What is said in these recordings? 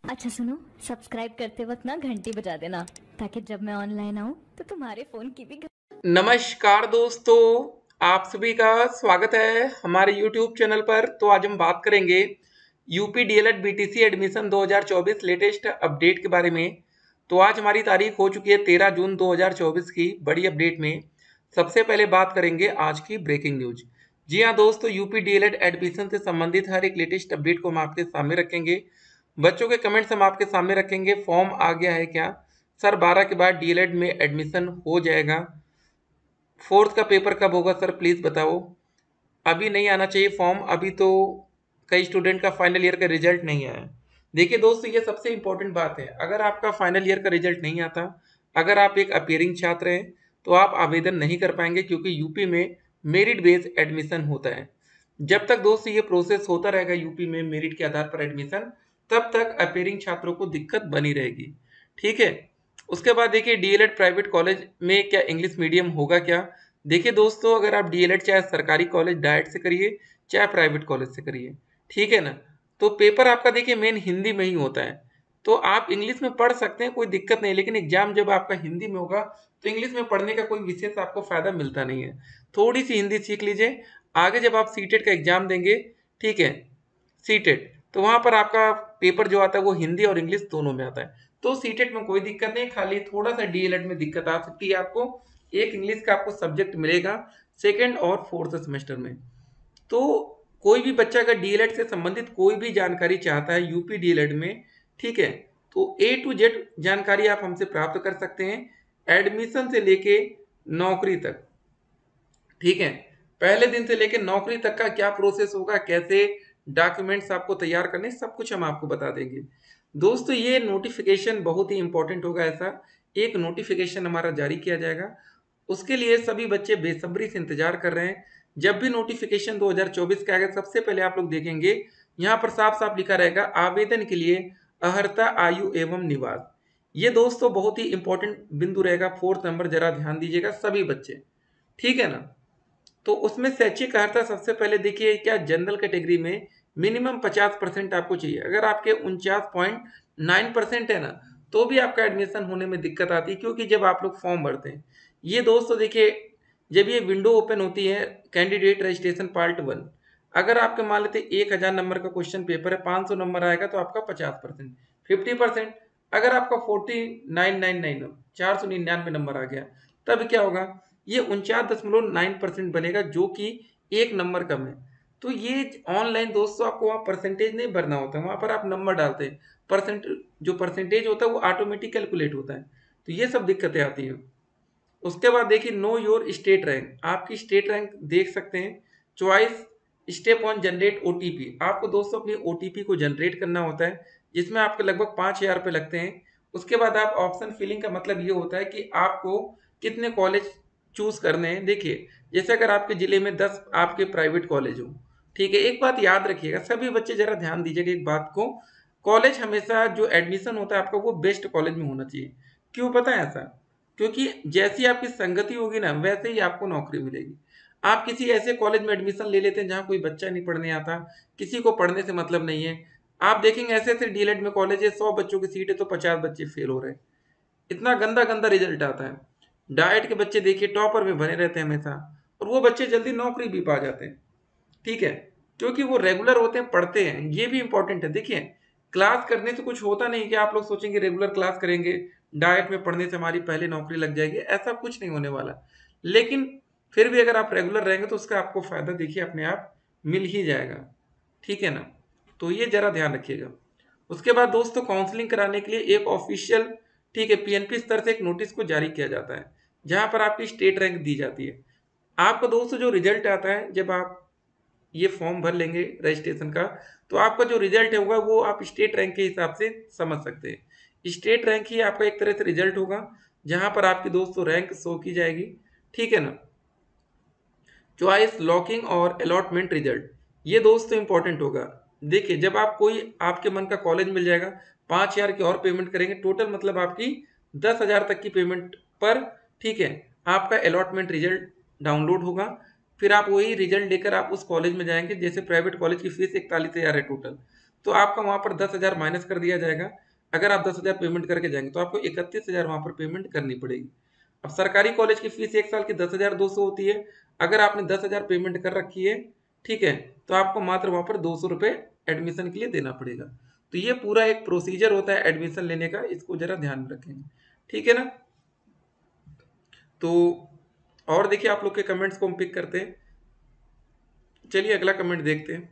अच्छा सुनो, सब्सक्राइब करते वक्त ना घंटी बजा देना ताकि जब मैं ऑनलाइन आऊँ तो तुम्हारे फोन की भी नमस्कार दोस्तों, आप सभी का स्वागत है हमारे YouTube चैनल पर। तो आज हम बात करेंगे UP DElEd BTC admission 2024 latest update के बारे में। तो आज हमारी तारीख हो चुकी है 13 जून 2024 की। बड़ी अपडेट में सबसे पहले बात करेंगे आज की ब्रेकिंग न्यूज। जी हाँ दोस्तों, यूपी डीएलएड एडमिशन से संबंधित हर एक लेटेस्ट अपडेट को हम आपके सामने रखेंगे। बच्चों के कमेंट्स हम आपके सामने रखेंगे। फॉर्म आ गया है क्या सर? 12 के बाद डीएलएड में एडमिशन हो जाएगा। फोर्थ का पेपर कब होगा सर, प्लीज़ बताओ। अभी नहीं आना चाहिए फॉर्म, अभी तो कई स्टूडेंट का फाइनल ईयर का रिजल्ट नहीं आया। देखिए दोस्तों, ये सबसे इंपॉर्टेंट बात है। अगर आपका फाइनल ईयर का रिजल्ट नहीं आता, अगर आप एक अपीयरिंग छात्र हैं, तो आप आवेदन नहीं कर पाएंगे, क्योंकि यूपी में मेरिट बेस्ड एडमिशन होता है। जब तक दोस्तों ये प्रोसेस होता रहेगा यूपी में मेरिट के आधार पर एडमिशन, तब तक अपीयरिंग छात्रों को दिक्कत बनी रहेगी। ठीक है। उसके बाद देखिए, डीएलएड प्राइवेट कॉलेज में क्या इंग्लिश मीडियम होगा क्या? देखिए दोस्तों, अगर आप डीएलएड चाहे सरकारी कॉलेज डाइट से करिए, चाहे प्राइवेट कॉलेज से करिए, ठीक है ना, तो पेपर आपका देखिए मेन हिंदी में ही होता है। तो आप इंग्लिश में पढ़ सकते हैं, कोई दिक्कत नहीं, लेकिन एग्जाम जब आपका हिंदी में होगा तो इंग्लिश में पढ़ने का कोई विशेष आपको फायदा मिलता नहीं है। थोड़ी सी हिंदी सीख लीजिए, आगे जब आप सीटेट का एग्जाम देंगे, ठीक है, सीटेट, तो वहां पर आपका पेपर जो आता है वो हिंदी और इंग्लिश दोनों में आता है। तो सीटेट में कोई दिक्कत नहीं, खाली थोड़ा सा डीएलएड में दिक्कत आ सकती है आपको। एक इंग्लिश का आपको सब्जेक्ट मिलेगा सेकेंड और फोर्थ सेमेस्टर में। तो कोई भी बच्चा अगर डीएलएड से संबंधित कोई भी जानकारी चाहता है यूपी डीएलएड में, ठीक है, तो ए टू जेड जानकारी आप हमसे प्राप्त कर सकते हैं, एडमिशन से लेके नौकरी तक। ठीक है, पहले दिन से लेकर नौकरी तक का क्या प्रोसेस होगा, कैसे डॉक्यूमेंट्स आपको तैयार करने, सब कुछ हम आपको बता देंगे। दोस्तों, ये नोटिफिकेशन बहुत ही इंपॉर्टेंट होगा। ऐसा एक नोटिफिकेशन हमारा जारी किया जाएगा, उसके लिए सभी बच्चे बेसब्री से इंतजार कर रहे हैं। जब भी नोटिफिकेशन 2024 का आएगा, सबसे पहले आप लोग देखेंगे यहाँ पर साफ साफ लिखा रहेगा आवेदन के लिए अहर्ता आयु एवं निवास। ये दोस्तों बहुत ही इंपॉर्टेंट बिंदु रहेगा। फोर्थ नंबर जरा ध्यान दीजिएगा सभी बच्चे, ठीक है ना। तो उसमें शैक्षिक अर्हता सबसे पहले देखिए, क्या जनरल कैटेगरी में मिनिमम 50% आपको चाहिए। अगर आपके 49.9% है ना, तो भी आपका एडमिशन होने में दिक्कत आती है, क्योंकि जब आप लोग फॉर्म भरते हैं, ये दोस्तों देखिए, जब ये विंडो ओपन होती है कैंडिडेट रजिस्ट्रेशन पार्ट 1, अगर आपके मान लेते 1000 नंबर का क्वेश्चन पेपर है, 500 नंबर आएगा तो आपका 50%, 50%। अगर आपका 49,999 499 नंबर आ गया, तब क्या होगा, ये 49.9% बनेगा, जो कि एक नंबर कम है। तो ये ऑनलाइन दोस्तों आपको वहाँ परसेंटेज नहीं भरना होता है, वहाँ पर आप नंबर डालते हैं। जो परसेंटेज होता है वो ऑटोमेटिक कैलकुलेट होता है। तो ये सब दिक्कतें आती हैं। उसके बाद देखिए, नो योर स्टेट रैंक, आपकी स्टेट रैंक देख सकते हैं। Choice step on generate OTP, आपको दोस्तों अपनी ओटीपी को जनरेट करना होता है, जिसमें आपके लगभग 5,000 रुपये लगते हैं। उसके बाद आप ऑप्शन फिलिंग का मतलब ये होता है कि आपको कितने कॉलेज चूज करने हैं। देखिए, जैसे अगर आपके जिले में 10 आपके प्राइवेट कॉलेज हो, ठीक है, एक बात याद रखिएगा सभी बच्चे, जरा ध्यान दीजिएगा एक बात को, कॉलेज हमेशा जो एडमिशन होता है आपका वो बेस्ट कॉलेज में होना चाहिए। क्यों पता है ऐसा? क्योंकि जैसी आपकी संगति होगी ना, वैसे ही आपको नौकरी मिलेगी। आप किसी ऐसे कॉलेज में एडमिशन ले लेते हैं जहाँ कोई बच्चा नहीं पढ़ने आता, किसी को पढ़ने से मतलब नहीं है, आप देखेंगे ऐसे ऐसे डीएलएड में कॉलेज है, 100 बच्चों की सीट है तो 50 बच्चे फेल हो रहे हैं। इतना गंदा गंदा रिजल्ट आता है। डाइट के बच्चे देखिए टॉपर में बने रहते हैं हमेशा, और वो बच्चे जल्दी नौकरी भी पा जाते हैं। ठीक है, क्योंकि वो रेगुलर होते हैं, पढ़ते हैं। ये भी इंपॉर्टेंट है। देखिए, क्लास करने से कुछ होता नहीं कि आप लोग सोचेंगे रेगुलर क्लास करेंगे, डाइट में पढ़ने से हमारी पहले नौकरी लग जाएगी, ऐसा कुछ नहीं होने वाला। लेकिन फिर भी अगर आप रेगुलर रहेंगे तो उसका आपको फायदा देखिए अपने आप मिल ही जाएगा। ठीक है ना, तो ये जरा ध्यान रखिएगा। उसके बाद दोस्तों, काउंसलिंग कराने के लिए एक ऑफिशियल, ठीक है, पीएनपी स्तर से एक नोटिस को जारी किया जाता है, जहां पर आपकी स्टेट रैंक दी जाती है। आपको दोस्तों जो रिजल्ट आता है, जब आप ये फॉर्म भर लेंगे रजिस्ट्रेशन का, तो आपका जो रिजल्ट होगा वो आप स्टेट रैंक के हिसाब से समझ सकते हैं। स्टेट रैंक ही आपका एक तरह से रिजल्ट होगा, जहां पर आपकी दोस्तों रैंक शो की जाएगी। ठीक है ना। चॉइस लॉकिंग और अलॉटमेंट रिजल्ट, ये दोस्तों इंपॉर्टेंट होगा। देखिए, जब आप कोई आपके मन का कॉलेज मिल जाएगा, 5,000 की और पेमेंट करेंगे, टोटल मतलब आपकी 10,000 तक की पेमेंट पर, ठीक है, आपका अलॉटमेंट रिजल्ट डाउनलोड होगा। फिर आप वही रिजल्ट लेकर आप उस कॉलेज में जाएंगे। जैसे प्राइवेट कॉलेज की फीस 41,000 है टोटल, तो आपका वहाँ पर 10,000 माइनस कर दिया जाएगा। अगर आप 10,000 पेमेंट करके जाएंगे तो आपको 31,000 वहाँ पर पेमेंट करनी पड़ेगी। अब सरकारी कॉलेज की फीस एक साल की 10,200 होती है। अगर आपने 10,000 पेमेंट कर रखी है, ठीक है, तो आपको मात्र वहाँ पर 200 रुपये एडमिशन के लिए देना पड़ेगा। तो ये पूरा एक प्रोसीजर होता है एडमिशन लेने का, इसको जरा ध्यान में रखेंगे, ठीक है ना। तो और देखिए आप लोग के कमेंट्स को हम पिक करते हैं। चलिए अगला कमेंट देखते हैं।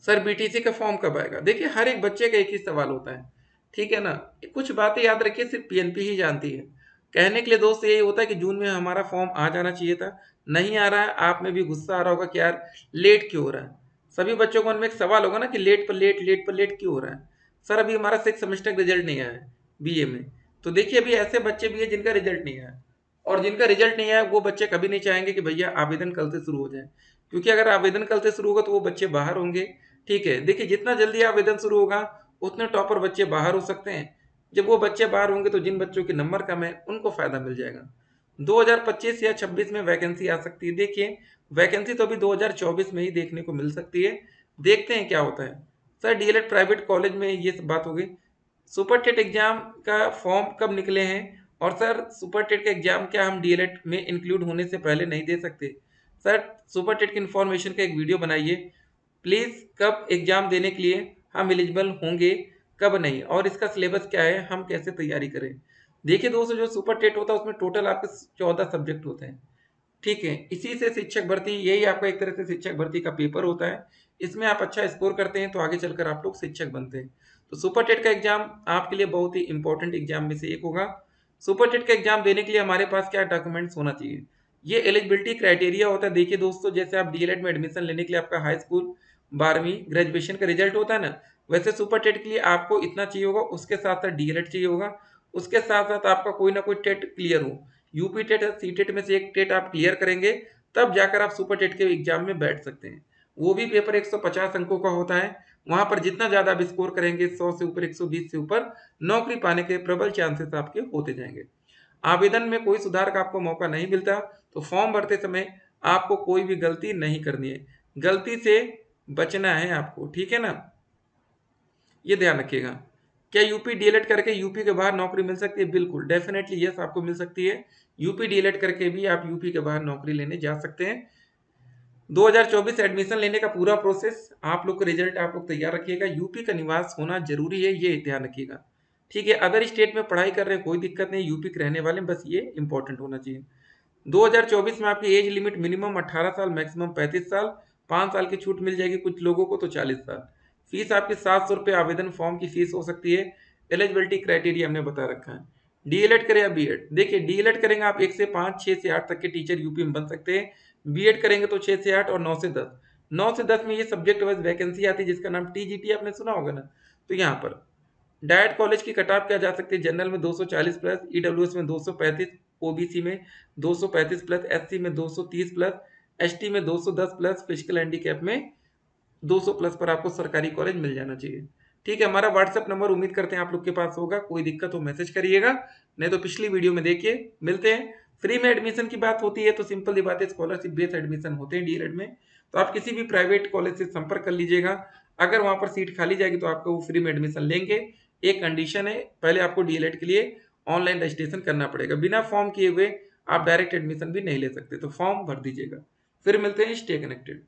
सर बीटीसी का फॉर्म कब आएगा? देखिए हर एक बच्चे का एक ही सवाल होता है, ठीक है ना। कुछ बातें याद रखिए, सिर्फ पीएनपी ही जानती है। कहने के लिए दोस्त यही होता है कि जून में हमारा फॉर्म आ जाना चाहिए था, नहीं आ रहा है। आप में भी गुस्सा आ रहा होगा कि यार लेट क्यों हो रहा है। सभी बच्चों को उनमें एक सवाल होगा ना कि लेट पर लेट, लेट पर लेट क्यों हो रहा है। सर अभी हमारा 6 सेमेस्टर का रिजल्ट नहीं आया है बीए में। तो देखिए अभी ऐसे बच्चे भी हैं जिनका रिजल्ट नहीं आया, और जिनका रिजल्ट नहीं आया वो बच्चे कभी नहीं चाहेंगे कि भैया आवेदन कल से शुरू हो जाए, क्योंकि अगर आवेदन कल से शुरू होगा तो वो बच्चे बाहर होंगे, ठीक है। देखिए जितना जल्दी आवेदन शुरू होगा उतने टॉपर बच्चे बाहर हो सकते हैं। जब वो बच्चे बाहर होंगे तो जिन बच्चों के नंबर कम है उनको फायदा मिल जाएगा। 2025 या 26 में वैकेंसी आ सकती है। देखिए वैकेंसी तो अभी 2024 में ही देखने को मिल सकती है, देखते हैं क्या होता है। सर डीएलएड प्राइवेट कॉलेज में ये सब बात हो गई। सुपर टेट एग्जाम का फॉर्म कब निकले हैं? और सर सुपर टेट का एग्जाम क्या हम डीएलएड में इंक्लूड होने से पहले नहीं दे सकते? सर सुपर टेट की इन्फॉर्मेशन का एक वीडियो बनाइए प्लीज़, कब एग्जाम देने के लिए हम एलिजिबल होंगे, कब नहीं, और इसका सिलेबस क्या है, हम कैसे तैयारी करें। देखिए दोस्तों जो सुपर टेट होता है उसमें टोटल आपके 14 सब्जेक्ट होते हैं, ठीक है। इसी से शिक्षक भर्ती, यही आपका एक तरह से शिक्षक भर्ती का पेपर होता है। इसमें आप अच्छा स्कोर करते हैं तो आगे चलकर आप लोग शिक्षक बनते हैं। तो सुपर टेट का एग्जाम आपके लिए बहुत ही इंपॉर्टेंट एग्जाम में से एक होगा। सुपर टेट का एग्जाम देने के लिए हमारे पास क्या डॉक्यूमेंट्स होना चाहिए, ये एलिजिबिलिटी क्राइटेरिया होता है। देखिए दोस्तों जैसे आप डीएलएड में एडमिशन लेने के लिए आपका हाई स्कूल 12वीं ग्रेजुएशन का रिजल्ट होता है ना, वैसे सुपर टेट के लिए आपको इतना चाहिए होगा, उसके साथ साथ डीएलएड चाहिए होगा, उसके साथ साथ आपका कोई ना कोई टेट क्लियर हो। यूपी टेट या सी टेट में से एक टेट आप क्लियर करेंगे तब जाकर आप सुपर टेट के एग्जाम में बैठ सकते हैं। वो भी पेपर 150 अंकों का होता है। वहां पर जितना ज्यादा आप स्कोर करेंगे 100 से ऊपर, 120 से ऊपर, नौकरी पाने के प्रबल चांसेस आपके होते जाएंगे। आवेदन में कोई सुधार का आपको मौका नहीं मिलता, तो फॉर्म भरते समय आपको कोई भी गलती नहीं करनी है, गलती से बचना है आपको, ठीक है ना। ये ध्यान रखिएगा। क्या यूपी डीएलएड करके यूपी के बाहर नौकरी मिल सकती है? बिल्कुल डेफिनेटली यस, आपको मिल सकती है। यूपी डीएलएड करके भी आप यूपी के बाहर नौकरी लेने जा सकते हैं। 2024 एडमिशन लेने का पूरा प्रोसेस, आप लोग का रिजल्ट आप लोग तैयार रखिएगा। यूपी का निवास होना जरूरी है, ये ध्यान रखिएगा, ठीक है। अदर स्टेट में पढ़ाई कर रहे हैं कोई दिक्कत नहीं, यूपी के रहने वाले, बस ये इंपॉर्टेंट होना चाहिए। 2024 में आपकी एज लिमिट मिनिमम 18 साल, मैक्सिमम 35 साल, 5 साल की छूट मिल जाएगी कुछ लोगों को तो 40 साल। फीस आपकी 700 रुपये आवेदन फॉर्म की फीस हो सकती है। एलिजिबिलिटी क्राइटेरिया हमने बता रखा है। डीएलएड करें या बीएड? देखिए डीएलएड करेंगे आप 1 से 5, 6 से 8 तक के टीचर यूपी में बन सकते हैं। बीएड करेंगे तो 6 से 8 और 9 से 10। 9 से 10 में ये सब्जेक्ट वाइज वैकेंसी आती है जिसका नाम टीजीटी आपने सुना होगा ना। तो यहाँ पर डायट कॉलेज की कट ऑफ क्या जा सकती है? जनरल में 240 प्लस, ईडब्ल्यूएस में 235, ओबीसी में 235 प्लस, एससी में 230 प्लस, एसटी में 210 प्लस, फिजिकल हैंडीकैप में 200 प्लस पर आपको सरकारी कॉलेज मिल जाना चाहिए, ठीक है। हमारा व्हाट्सएप नंबर उम्मीद करते हैं आप लोग के पास होगा, कोई दिक्कत हो मैसेज करिएगा, नहीं तो पिछली वीडियो में देखिए। मिलते हैं। फ्री में एडमिशन की बात होती है तो सिंपल सी बात है, स्कॉलरशिप बेस्ड एडमिशन होते हैं डीएलएड में, तो आप किसी भी प्राइवेट कॉलेज से संपर्क कर लीजिएगा। अगर वहां पर सीट खाली जाएगी तो आपको वो फ्री में एडमिशन लेंगे। एक कंडीशन है, पहले आपको डीएलएड के लिए ऑनलाइन रजिस्ट्रेशन करना पड़ेगा, बिना फॉर्म किए हुए आप डायरेक्ट एडमिशन भी नहीं ले सकते, तो फॉर्म भर दीजिएगा। फिर मिलते हैं, स्टे कनेक्टेड।